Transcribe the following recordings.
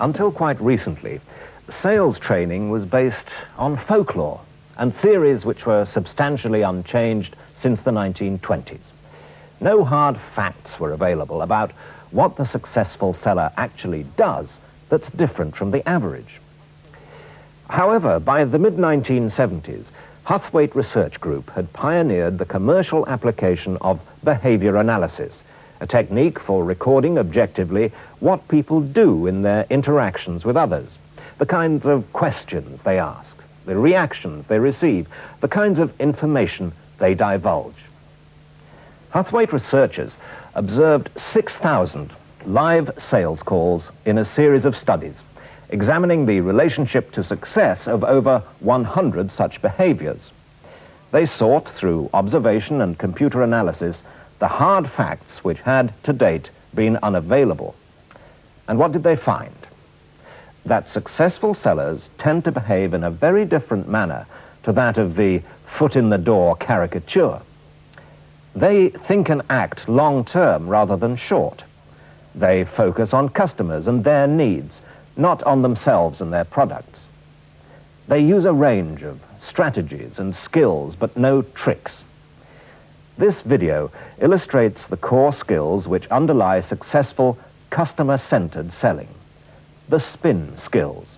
Until quite recently, sales training was based on folklore and theories which were substantially unchanged since the 1920s. No hard facts were available about what the successful seller actually does that's different from the average. However, by the mid-1970s, Huthwaite Research Group had pioneered the commercial application of behavior analysis, a technique for recording objectively what people do in their interactions with others, the kinds of questions they ask, the reactions they receive, the kinds of information they divulge. Huthwaite researchers observed 6,000 live sales calls in a series of studies, examining the relationship to success of over 100 such behaviors. They sought, through observation and computer analysis, the hard facts which had, to date, been unavailable. And what did they find? That successful sellers tend to behave in a very different manner to that of the foot-in-the-door caricature. They think and act long-term rather than short. They focus on customers and their needs, not on themselves and their products. They use a range of strategies and skills, but no tricks. This video illustrates the core skills which underlie successful customer-centered selling, the Spin skills.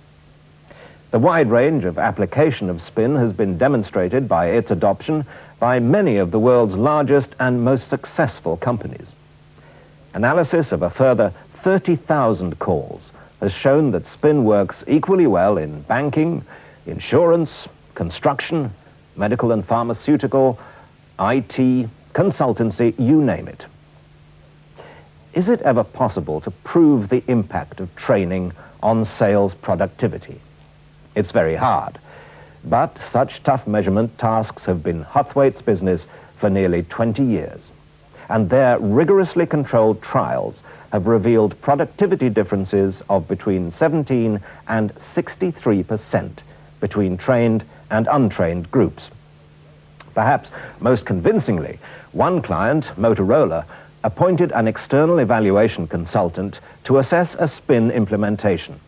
The wide range of application of Spin has been demonstrated by its adoption by many of the world's largest and most successful companies. Analysis of a further 30,000 calls has shown that Spin works equally well in banking, insurance, construction, medical and pharmaceutical, IT, consultancy, you name it. Is it ever possible to prove the impact of training on sales productivity? It's very hard, but such tough measurement tasks have been Huthwaite's business for nearly 20 years, and their rigorously controlled trials have revealed productivity differences of between 17 and 63% between trained and untrained groups. Perhaps most convincingly, one client, Motorola, appointed an external evaluation consultant to assess a Spin implementation,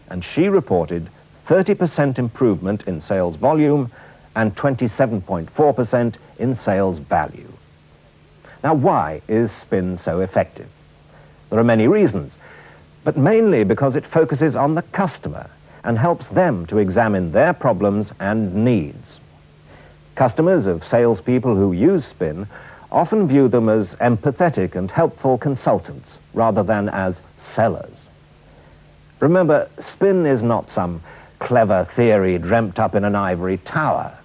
and she reported 30% improvement in sales volume and 27.4% in sales value. Now, why is Spin so effective? There are many reasons, but mainly because it focuses on the customer and helps them to examine their problems and needs. Customers of salespeople who use Spin often view them as empathetic and helpful consultants rather than as sellers. Remember, Spin is not some clever theory dreamt up in an ivory tower.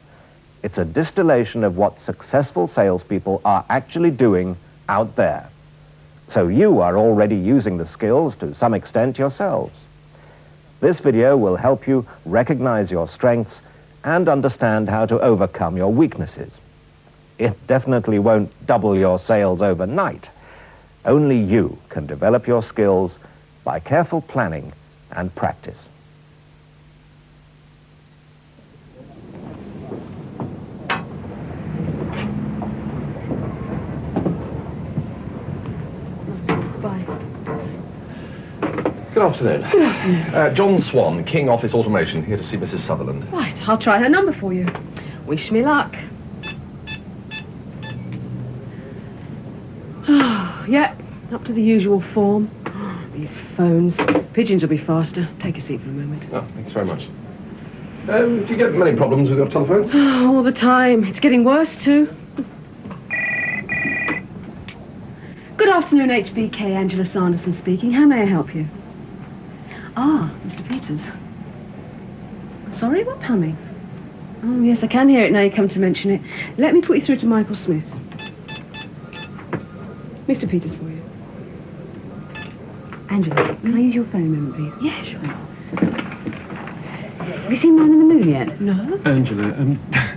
It's a distillation of what successful salespeople are actually doing out there. So you are already using the skills to some extent yourselves. This video will help you recognize your strengths and understand how to overcome your weaknesses. It definitely won't double your sales overnight. Only you can develop your skills by careful planning and practice. Good afternoon. Good afternoon. John Swan, King Office Automation, here to see Mrs. Sutherland. Right, I'll try her number for you. Wish me luck. Oh, yeah, up to the usual form. These phones. Pigeons will be faster. Take a seat for a moment. Oh, thanks very much. Do you get many problems with your telephone? All the time. It's getting worse, too. Good afternoon, HBK. Angela Sanderson speaking. How may I help you? Ah, Mr. Peters. Sorry, what plumbing? Oh, yes, I can hear it now you come to mention it. Let me put you through to Michael Smith. Mr. Peters for you. Angela, can I use your phone a moment, please? Yeah, sure. Have you seen Man in the Moon yet? No? Angela,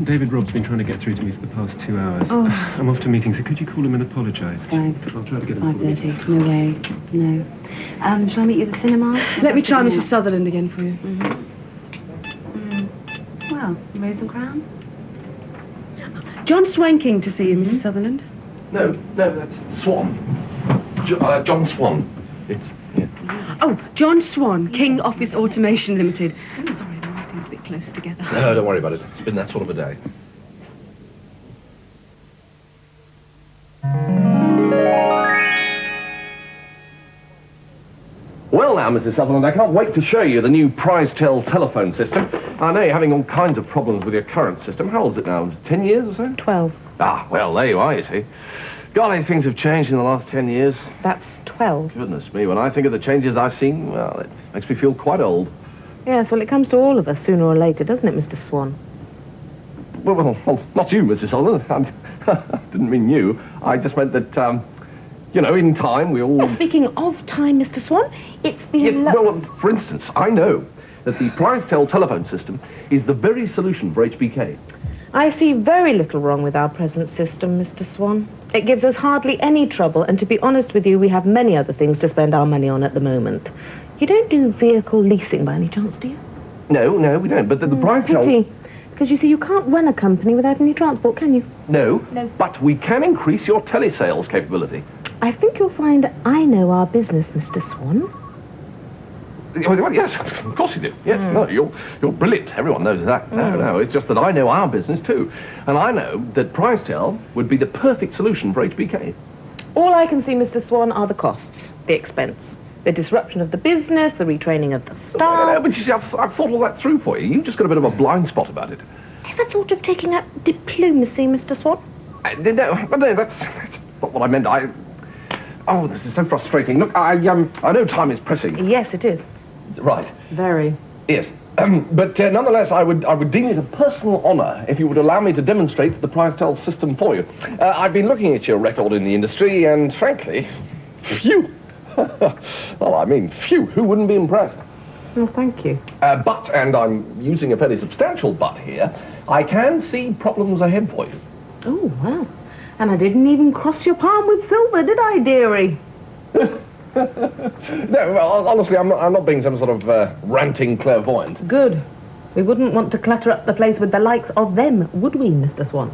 David Robb's been trying to get through to me for the past 2 hours. Oh. I'm off to meeting, so could you call him and apologise? I'll try to get him. 5:30. No way. No. Shall I meet you at the cinema? Let me try Mrs. Sutherland again for you. Well, you ready some crown? John Swanking to see you, Mrs. Sutherland. No, that's Swan. John Swan. It's... Yeah. Oh, John Swan, King Office Automation Limited. Sorry, the writing's a bit close together. No, don't worry about it. It's been that sort of a day. Well now, Mrs. Sutherland, I can't wait to show you the new PrizeTel telephone system. I know you're having all kinds of problems with your current system. How old is it now? 10 years or so? 12. Ah, well, there you are, you see. Golly, things have changed in the last 10 years. That's 12. Goodness me, when I think of the changes I've seen, well, it makes me feel quite old. Yes, well, it comes to all of us sooner or later, doesn't it, Mr. Swan? Well, not you, Mrs. Sutherland. I didn't mean you. I just meant that, you know, in time we all... Well, speaking of time, Mr. Swan, it's been... Yeah, well, for instance, I know that the PrizeTel telephone system is the very solution for HBK. I see very little wrong with our present system, Mr. Swan. It gives us hardly any trouble, and to be honest with you, we have many other things to spend our money on at the moment. You don't do vehicle leasing by any chance, do you? No, we don't. But the PrizeTel... Pity. Because you see, you can't run a company without any transport, can you? No, No. but we can increase your telesales capability. I think you'll find I know our business, Mr. Swan. Well, yes, of course you do. Yes, no, you're brilliant. Everyone knows that. No, it's just that I know our business too. And I know that PrizeTel would be the perfect solution for HBK. All I can see, Mr. Swan, are the costs, the expense, the disruption of the business, the retraining of the No, staff. but you see, I've thought all that through for you. You've just got a bit of a blind spot about it. Ever thought of taking up diplomacy, Mr. Swan? No, that's not what I meant. Oh, this is so frustrating. Look, I know time is pressing. Yes, it is. Right. Very. Yes. But nonetheless, I would deem it a personal honour if you would allow me to demonstrate the PrizeTel system for you. I've been looking at your record in the industry, and frankly, phew. Well, I mean, phew, who wouldn't be impressed? Oh, thank you. But, and I'm using a fairly substantial but here, I can see problems ahead for you. Oh, wow. And I didn't even cross your palm with silver, did I, dearie? No, well, honestly, I'm not being some sort of ranting clairvoyant. Good. We wouldn't want to clutter up the place with the likes of them, would we, Mr. Swan?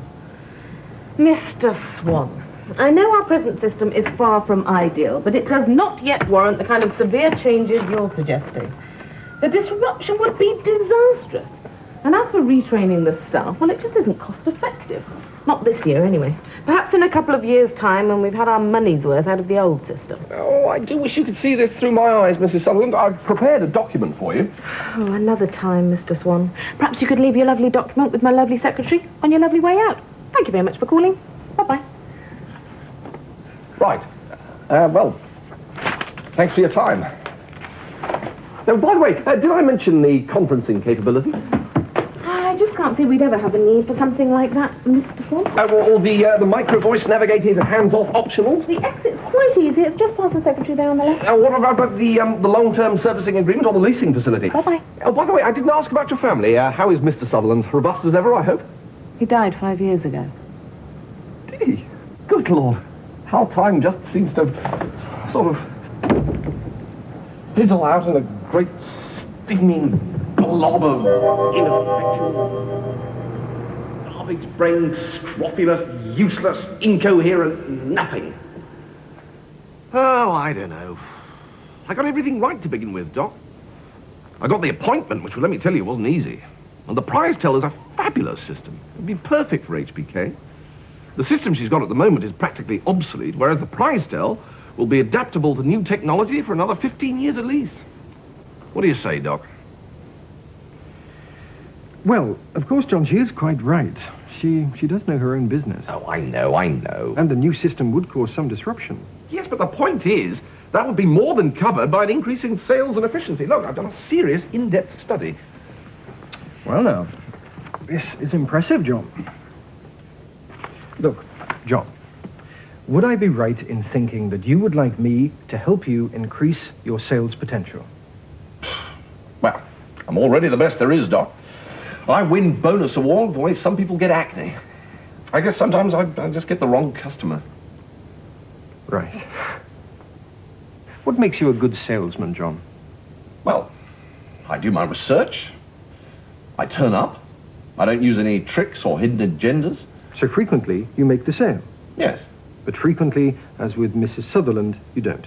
Mr. Swan, I know our present system is far from ideal, but it does not yet warrant the kind of severe changes you're suggesting. The disruption would be disastrous. And as for retraining the staff, well, it just isn't cost-effective. Not this year, anyway. Perhaps in a couple of years' time when we've had our money's worth out of the old system. Oh, I do wish you could see this through my eyes, Mrs. Sutherland. I've prepared a document for you. Oh, another time, Mr. Swan. Perhaps you could leave your lovely document with my lovely secretary on your lovely way out. Thank you very much for calling. Bye-bye. Right. Well, thanks for your time. Now, by the way, did I mention the conferencing capability? I just can't see we'd ever have a need for something like that, Mr. Swan. Or the micro voice navigated hands-off optionals? The exit's quite easy. It's just past the secretary there on the left. What about the long-term servicing agreement or the leasing facility? Bye-bye. Oh, by the way, I didn't ask about your family. How is Mr. Sutherland? Robust as ever, I hope? He died 5 years ago. Did he? Good Lord. How time just seems to sort of fizzle out in a great steaming blob of ineffectual, garbage-brained, scrofulous, useless, incoherent nothing. Oh, I don't know. I got everything right to begin with, Doc. I got the appointment, which, let me tell you, wasn't easy. And the PrizeTel is a fabulous system. It'd be perfect for HBK. The system she's got at the moment is practically obsolete, whereas the PrizeTel will be adaptable to new technology for another 15 years at least. What do you say, Doc? Well, of course, John, she is quite right. She does know her own business. Oh, I know. And the new system would cause some disruption. Yes, but the point is, that would be more than covered by an increase in sales and efficiency. Look, I've done a serious, in-depth study. Well, now, this is impressive, John. Look, John, would I be right in thinking that you would like me to help you increase your sales potential? Well, I'm already the best there is, Doc. I win bonus awards the way some people get acne. I guess sometimes I just get the wrong customer. Right. What makes you a good salesman, John? Well, I do my research. I turn up. I don't use any tricks or hidden agendas. So frequently, you make the sale. Yes. But frequently, as with Mrs. Sutherland, you don't.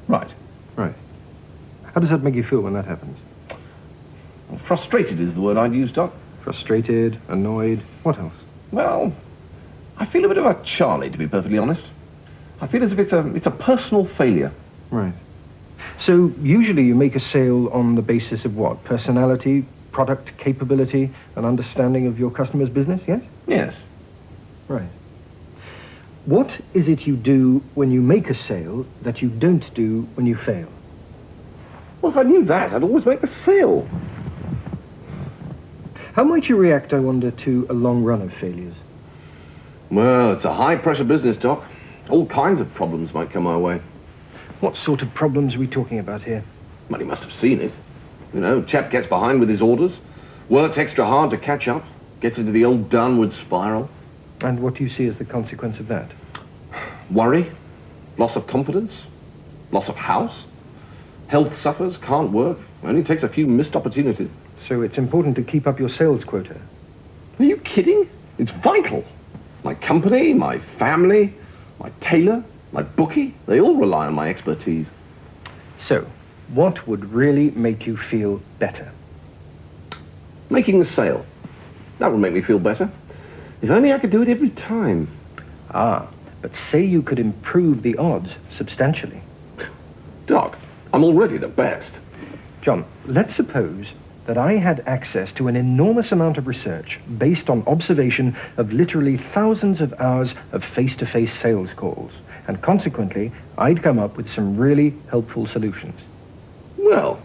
Right. Right. How does that make you feel when that happens? Well, frustrated is the word I'd use, Doc. Frustrated, annoyed, what else? Well, I feel a bit of a Charlie, to be perfectly honest. I feel as if it's a personal failure. Right. So usually you make a sale on the basis of what? Personality, product capability, and understanding of your customer's business, yes? Yes. Right. What is it you do when you make a sale that you don't do when you fail? Well, if I knew that, I'd always make the sale. How might you react, I wonder, to a long run of failures? Well, it's a high-pressure business, Doc. All kinds of problems might come our way. What sort of problems are we talking about here? Well, he must have seen it. You know, chap gets behind with his orders, works extra hard to catch up, gets into the old downward spiral. And what do you see as the consequence of that? Worry, loss of confidence, loss of house. Health suffers, can't work, only takes a few missed opportunities. So it's important to keep up your sales quota. Are you kidding? It's vital. My company, my family, my tailor, my bookie, they all rely on my expertise. So, what would really make you feel better? Making the sale. That would make me feel better. If only I could do it every time. Ah, but say you could improve the odds substantially. Doc, I'm already the best. John, let's suppose that I had access to an enormous amount of research based on observation of literally thousands of hours of face-to-face sales calls, and consequently, I'd come up with some really helpful solutions. Well,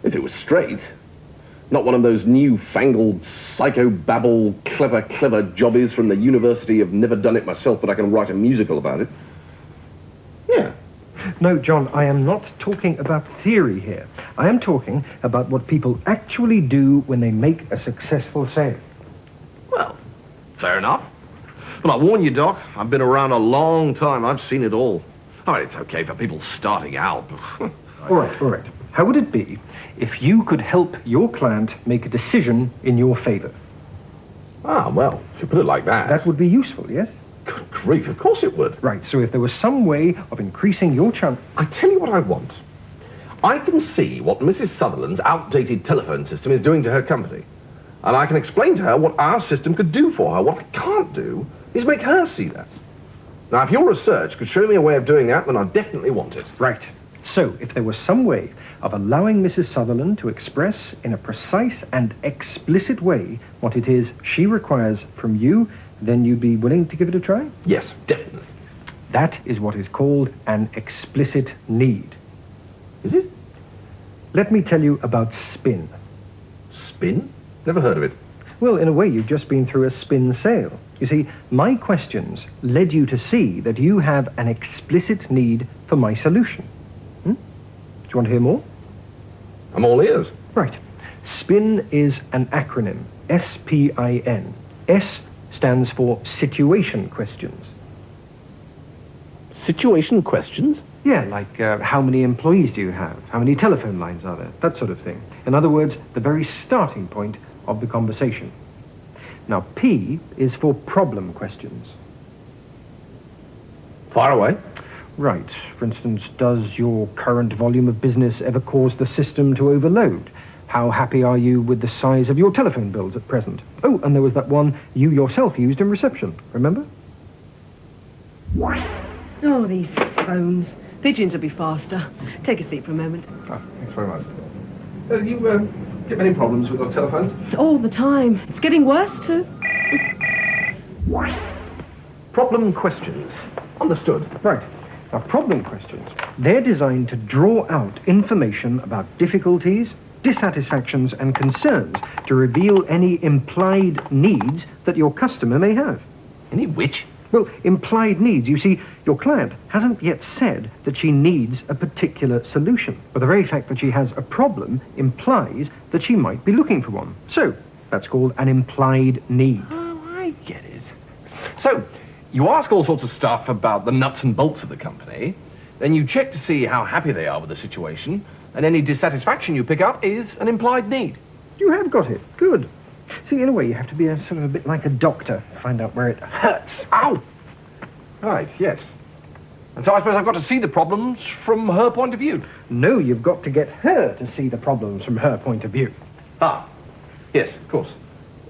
if it was straight, not one of those new-fangled, psychobabble, clever jobbies from the University of Never Done It Myself, but I can write a musical about it. Yeah. No, John, I am not talking about theory here. I am talking about what people actually do when they make a successful sale. Well, fair enough. But I warn you, Doc, I've been around a long time. I've seen it all. I mean, it's okay for people starting out. All right. How would it be if you could help your client make a decision in your favor? Ah, well, if you put it like that. That would be useful, yes? Good grief, of course it would. Right, so if there was some way of increasing your chance... I tell you what I want. I can see what Mrs. Sutherland's outdated telephone system is doing to her company. And I can explain to her what our system could do for her. What I can't do is make her see that. Now, if your research could show me a way of doing that, then I definitely want it. Right. So, if there was some way of allowing Mrs. Sutherland to express in a precise and explicit way what it is she requires from you, then you'd be willing to give it a try? Yes, definitely. That is what is called an explicit need. Is it? Let me tell you about Spin. Spin? Never heard of it. Well, in a way, you've just been through a Spin sale. You see, my questions led you to see that you have an explicit need for my solution. Do you want to hear more? I'm all ears. Right. Spin is an acronym. S-P-I-N. S stands for situation questions. Situation questions? Yeah, like how many employees do you have? How many telephone lines are there? That sort of thing. In other words, the very starting point of the conversation. Now, P is for problem questions. Far away. Right. For instance, does your current volume of business ever cause the system to overload? How happy are you with the size of your telephone bills at present? Oh, and there was that one you yourself used in reception, remember? Oh, these phones. Pigeons will be faster. Take a seat for a moment. Oh, thanks very much. You get any problems with your telephones? All the time. It's getting worse, too. Problem questions. Understood. Right. Now, problem questions. They're designed to draw out information about difficulties, dissatisfactions, and concerns to reveal any implied needs that your customer may have. Any which? Well, implied needs. You see, your client hasn't yet said that she needs a particular solution, but the very fact that she has a problem implies that she might be looking for one. So, that's called an implied need. Oh, I get it. So, you ask all sorts of stuff about the nuts and bolts of the company, then you check to see how happy they are with the situation, and any dissatisfaction you pick up is an implied need. You have got it. Good. See, in a way, you have to be a bit like a doctor to find out where it hurts. Ow! Right, yes. And so I suppose I've got to see the problems from her point of view. No, you've got to get her to see the problems from her point of view. Ah, yes, of course.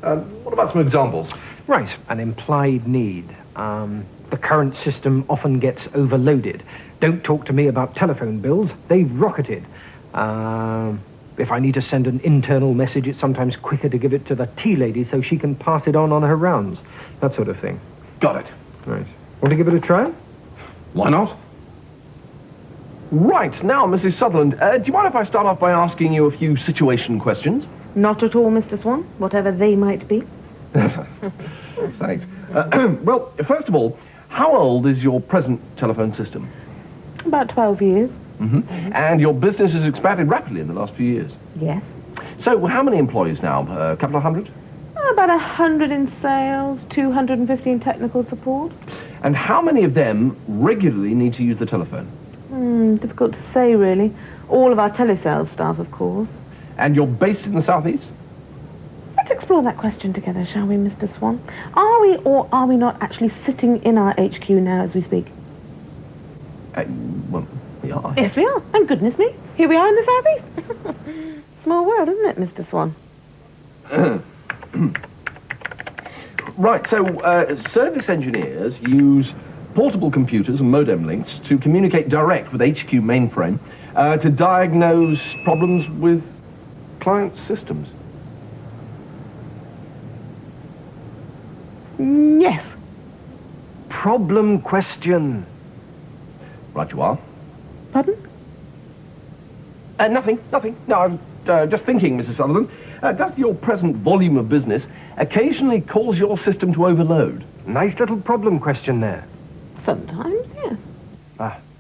What about some examples? Right, an implied need. The current system often gets overloaded. Don't talk to me about telephone bills, they've rocketed. If I need to send an internal message, it's sometimes quicker to give it to the tea lady so she can pass it on her rounds. That sort of thing. Got it. Right. Want to give it a try? Why not? Right, now, Mrs. Sutherland, do you mind if I start off by asking you a few situation questions? Not at all, Mr. Swan, whatever they might be. Thanks. Well, first of all, how old is your present telephone system? About 12 years. Mm-hmm. And your business has expanded rapidly in the last few years. Yes. So how many employees now? A couple of hundred? About 100 in sales, 250 in technical support. And how many of them regularly need to use the telephone? Difficult to say, really. All of our telesales staff, of course. And you're based in the southeast? Let's explore that question together, shall we, Mr. Swan? Are we or are we not actually sitting in our HQ now as we speak? Well, we are. Yes, we are. And goodness me, here we are in the southeast. Small world, isn't it, Mr. Swan? Right, so service engineers use portable computers and modem links to communicate direct with HQ mainframe to diagnose problems with client systems. Yes. Problem question. Right you are. Pardon? Nothing. No, I'm just thinking, Mrs. Sutherland. Does your present volume of business occasionally cause your system to overload? Nice little problem question there. Sometimes, yes.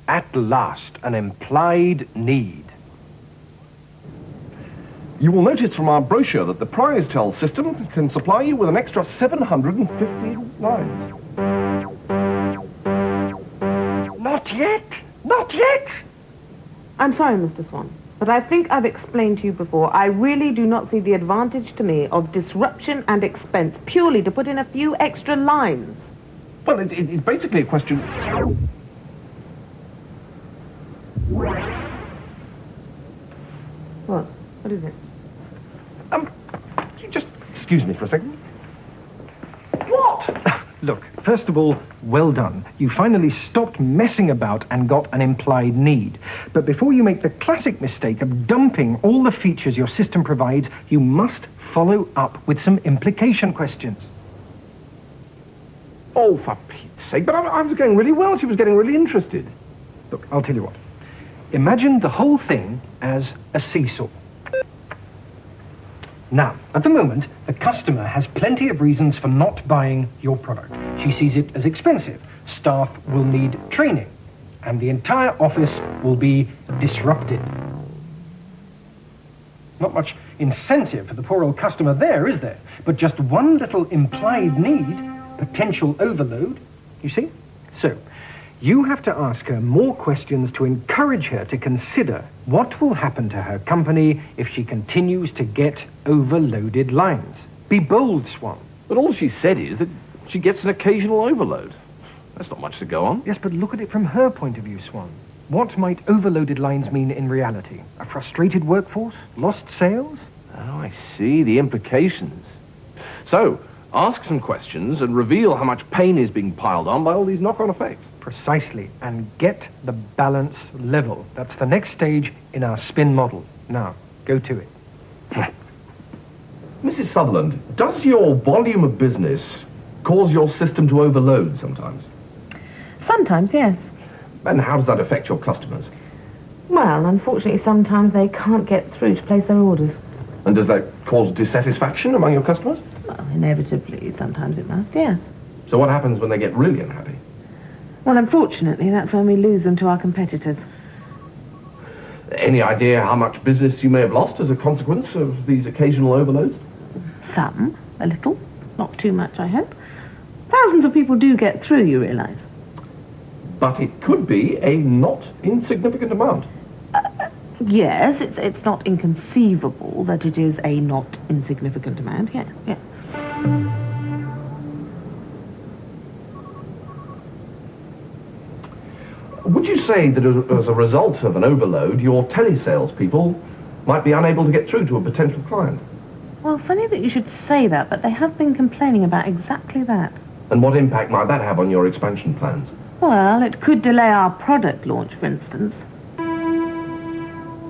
At last, an implied need. You will notice from our brochure that the PrizeTel system can supply you with an extra 750 lines. Not yet! Not yet! I'm sorry, Mr. Swan, but I think I've explained to you before, I really do not see the advantage to me of disruption and expense purely to put in a few extra lines. Well, it's basically a question... What? What is it? You just excuse me for a second. What? Look, first of all, well done. You finally stopped messing about and got an implied need. But before you make the classic mistake of dumping all the features your system provides, you must follow up with some implication questions. Oh, for Pete's sake, but I was going really well. She was getting really interested. Look, I'll tell you what. Imagine the whole thing as a seesaw. Now, at the moment, the customer has plenty of reasons for not buying your product. She sees it as expensive, staff will need training, and the entire office will be disrupted. Not much incentive for the poor old customer there, is there? But just one little implied need, potential overload, you see? So, you have to ask her more questions to encourage her to consider what will happen to her company if she continues to get overloaded lines. Be bold, Swan. But all she said is that she gets an occasional overload. That's not much to go on. Yes, but look at it from her point of view, Swan. What might overloaded lines mean in reality? A frustrated workforce? Lost sales? Oh, I see the implications. So, ask some questions and reveal how much pain is being piled on by all these knock-on effects. Precisely, and get the balance level. That's the next stage in our spin model. Now, go to it. Mrs. Sutherland, does your volume of business cause your system to overload sometimes? Sometimes, yes. And how does that affect your customers? Well, unfortunately, sometimes they can't get through to place their orders. And does that cause dissatisfaction among your customers? Well, inevitably, sometimes it must, yes. So what happens when they get really unhappy? Well, unfortunately, that's when we lose them to our competitors. Any idea how much business you may have lost as a consequence of these occasional overloads? Some, a little. Not too much, I hope. Thousands of people do get through, you realise. But it could be a not insignificant amount. Yes, it's not inconceivable that it is a not insignificant amount, yes, yes. Would you say that as a result of an overload, your telesales people might be unable to get through to a potential client? Well, funny that you should say that, but they have been complaining about exactly that. And what impact might that have on your expansion plans? Well, it could delay our product launch, for instance.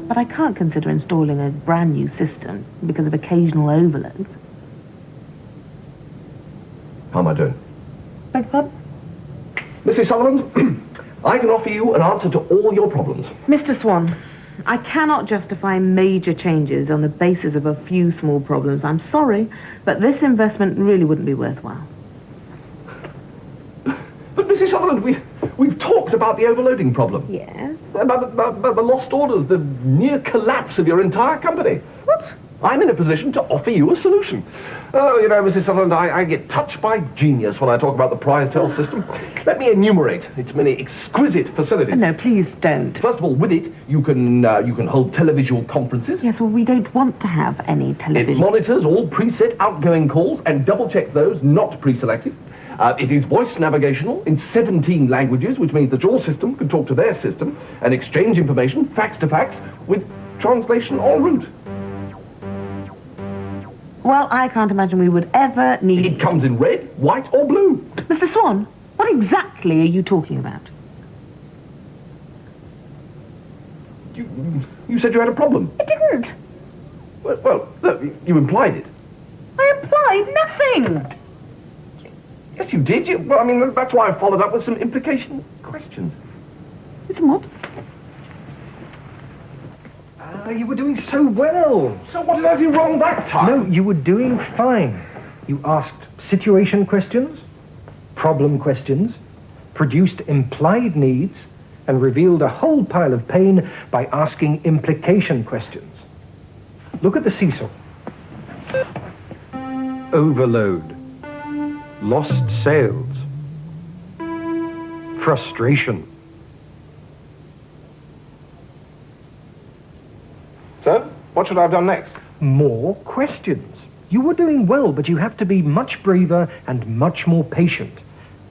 But I can't consider installing a brand new system because of occasional overloads. How am I doing? Beg your pardon? Mrs. Sutherland, I can offer you an answer to all your problems. Mr. Swan, I cannot justify major changes on the basis of a few small problems. I'm sorry, but this investment really wouldn't be worthwhile. But Mrs. Sutherland, we've talked about the overloading problem. Yes? About the lost orders, the near collapse of your entire company. What? I'm in a position to offer you a solution. Oh, you know, Mrs. Sutherland, I get touched by genius when I talk about the prize tell system. Let me enumerate its many exquisite facilities. No, please don't. First of all, with it, you can hold televisual conferences. Yes, well, we don't want to have any It television. monitors all preset outgoing calls and double-checks those not pre-selected. It is voice navigational in 17 languages, which means that your system can talk to their system and exchange information, fax to fax, with translation en route. Well, I can't imagine we would ever need... It comes in red, white, or blue. Mr. Swan, what exactly are you talking about? You said you had a problem. I didn't. Well, look, you implied it. I implied nothing. Yes, you did. Well, I mean, that's why I followed up with some implication questions. Listen, what? You were doing so well. So what did I do wrong that time? No, you were doing fine. You asked situation questions, problem questions, produced implied needs, and revealed a whole pile of pain by asking implication questions. Look at the seesaw. Overload. Lost sales. Frustration. So, what should I have done next? More questions. You were doing well, but you have to be much braver and much more patient.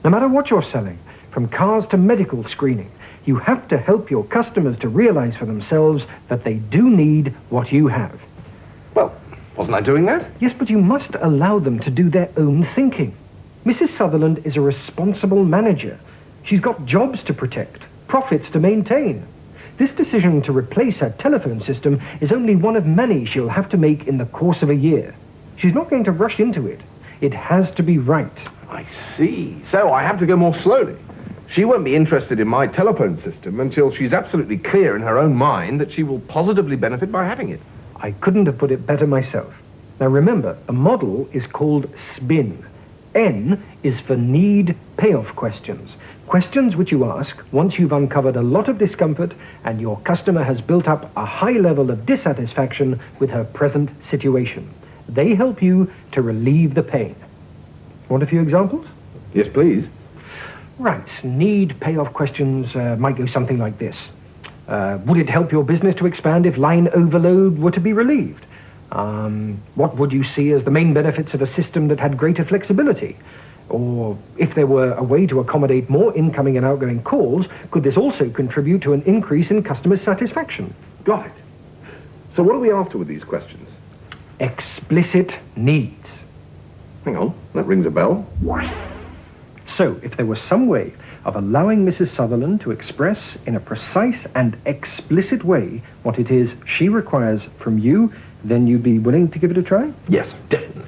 No matter what you're selling, from cars to medical screening, you have to help your customers to realize for themselves that they do need what you have. Well, wasn't I doing that? Yes, but you must allow them to do their own thinking. Mrs. Sutherland is a responsible manager. She's got jobs to protect, profits to maintain. This decision to replace her telephone system is only one of many she'll have to make in the course of a year. She's not going to rush into it. It has to be right. I see. So I have to go more slowly. She won't be interested in my telephone system until she's absolutely clear in her own mind that she will positively benefit by having it. I couldn't have put it better myself. Now remember, a model is called Spin. N is for need payoff questions. Questions which you ask once you've uncovered a lot of discomfort and your customer has built up a high level of dissatisfaction with her present situation. They help you to relieve the pain. Want a few examples? Yes, please. Right. Need payoff questions might go something like this. Would it help your business to expand if line overload were to be relieved? What would you see as the main benefits of a system that had greater flexibility? Or if there were a way to accommodate more incoming and outgoing calls, could this also contribute to an increase in customer satisfaction? Got it. So what are we after with these questions? Explicit needs. Hang on, that rings a bell. So, if there was some way of allowing Mrs. Sutherland to express in a precise and explicit way what it is she requires from you, then you'd be willing to give it a try? Yes, definitely.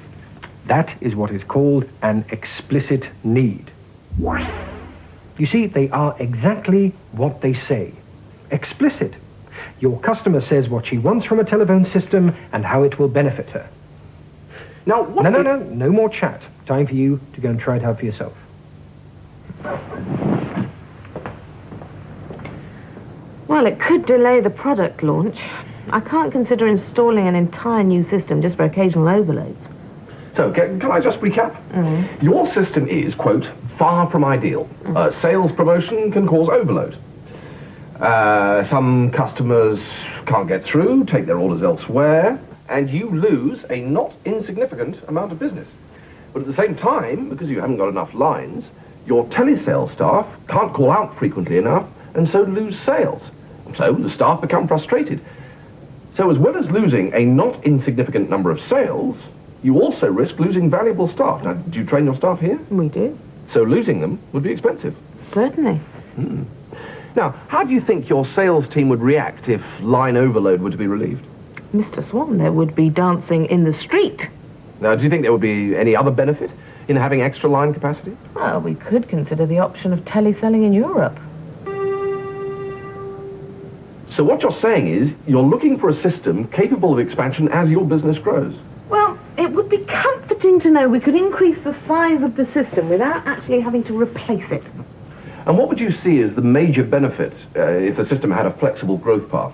That is what is called an explicit need. You see, they are exactly what they say. Explicit. Your customer says what she wants from a telephone system and how it will benefit her. Now, what... No more chat. Time for you to go and try it out for yourself. Well, it could delay the product launch. I can't consider installing an entire new system just for occasional overloads. So, can I just recap? Your system is, quote, far from ideal. Sales promotion can cause overload. Some customers can't get through, take their orders elsewhere, and you lose a not insignificant amount of business. But at the same time, because you haven't got enough lines, your telesales staff can't call out frequently enough, and so lose sales. So the staff become frustrated. So as well as losing a not insignificant number of sales, you also risk losing valuable staff. Now, do you train your staff here? We do. So losing them would be expensive. Certainly. Now, how do you think your sales team would react if line overload were to be relieved? Mr. Swan, there would be dancing in the street. Now, do you think there would be any other benefit in having extra line capacity? Well, we could consider the option of teleselling in Europe. So what you're saying is you're looking for a system capable of expansion as your business grows. Well, it would be comforting to know we could increase the size of the system without actually having to replace it. And what would you see as the major benefit if the system had a flexible growth path?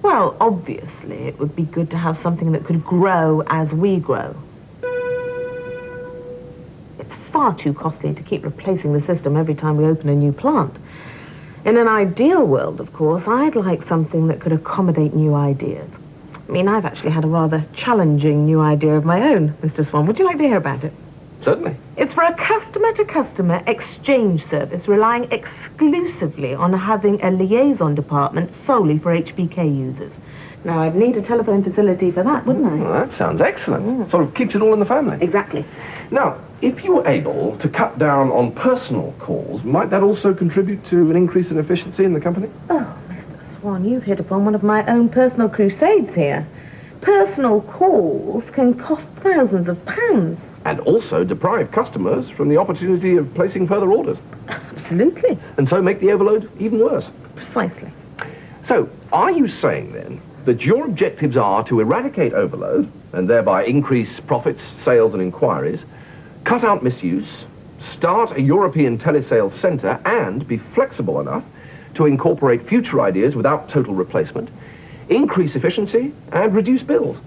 Well, obviously, it would be good to have something that could grow as we grow. It's far too costly to keep replacing the system every time we open a new plant. In an ideal world, of course, I'd like something that could accommodate new ideas. I mean, I've actually had a rather challenging new idea of my own, Mr. Swan. Would you like to hear about it? Certainly. It's for a customer-to-customer exchange service relying exclusively on having a liaison department solely for HBK users. Now, I'd need a telephone facility for that, wouldn't I? Well, that sounds excellent. Sort of keeps it all in the family. Exactly. Now, if you were able to cut down on personal calls, might that also contribute to an increase in efficiency in the company? Oh, Mr. Swan, you've hit upon one of my own personal crusades here. Personal calls can cost thousands of pounds. And also deprive customers from the opportunity of placing further orders. Absolutely. And so make the overload even worse. Precisely. So, are you saying then that your objectives are to eradicate overload and thereby increase profits, sales and inquiries, cut out misuse, start a European telesales centre and be flexible enough to incorporate future ideas without total replacement, increase efficiency and reduce bills?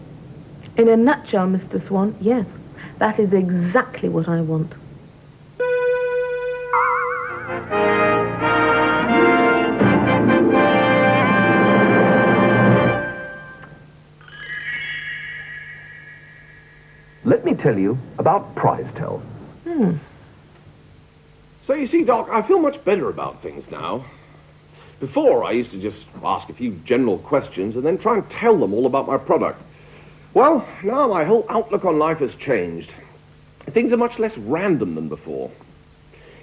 In a nutshell, Mr. Swan, yes. That is exactly what I want. Let me tell you about PrizeTel. So you see, Doc, I feel much better about things now. Before, I used to just ask a few general questions and then try and tell them all about my product. Well, now my whole outlook on life has changed. Things are much less random than before.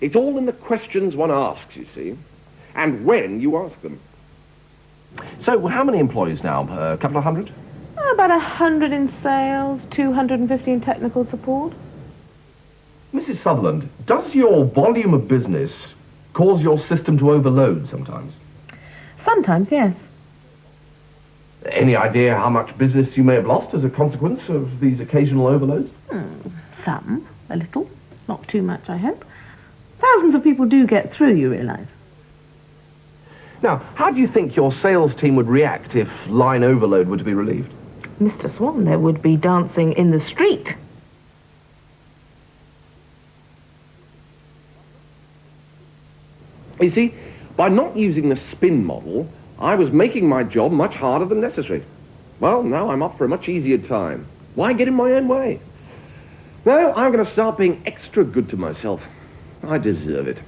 It's all in the questions one asks, you see, and when you ask them. So, how many employees now? A couple of hundred? About 100 in sales, 250 in technical support. Mrs. Sutherland, does your volume of business cause your system to overload sometimes? Sometimes, yes. Any idea how much business you may have lost as a consequence of these occasional overloads? Some. A little. Not too much, I hope. Thousands of people do get through, you realise. Now, how do you think your sales team would react if line overload were to be relieved? Mr. Swan, there would be dancing in the street. You see, by not using the spin model, I was making my job much harder than necessary. Well, now I'm up for a much easier time. Why get in my own way? No, I'm going to start being extra good to myself. I deserve it.